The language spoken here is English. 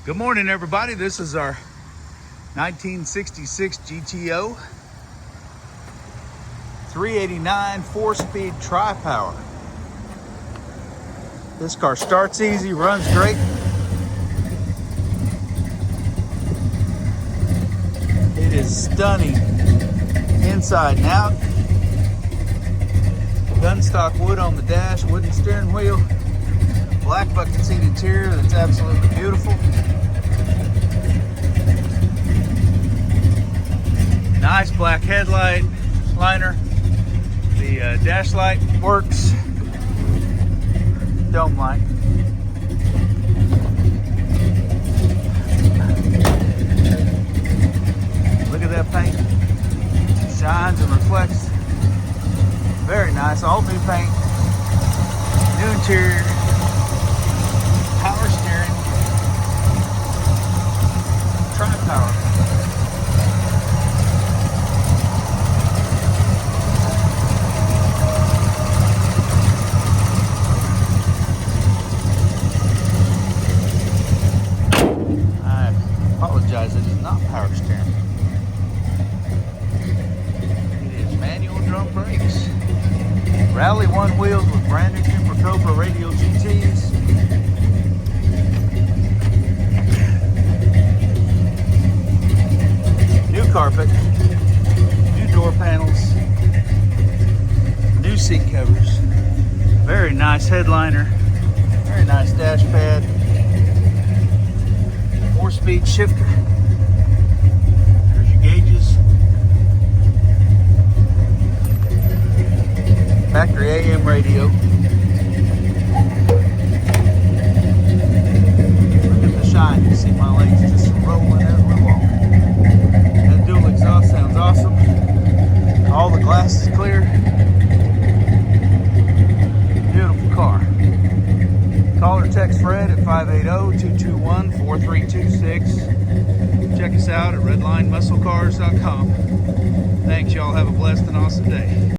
Good morning, everybody. This is our 1966 GTO 389 4-speed Tri-Power. This car starts easy, runs great. It is stunning inside and out. Gun stock wood on the dash, wooden steering wheel, black bucket seat interior that's absolutely beautiful. Nice black headlight liner. The dash light works. Dome light. Look at that paint. Shines and reflects. Very nice. All new paint. New interior. Power steering. Tri-Power. Apologize, it is not power steering. It is manual drum brakes. Rally one wheels with brand new Super Cobra radial GTs. New carpet, new door panels, new seat covers. Very nice headliner, very nice dash pad. 4-speed shifter. There's your gauges. Factory AM radio. Look at the shine. You see my legs just rolling as we walk. That dual exhaust sounds awesome. All the glass is clear. Beautiful car. Call or text Fred at 580-221-4326. Check us out at redlinemusclecars.com. Thanks, y'all. Have a blessed and awesome day.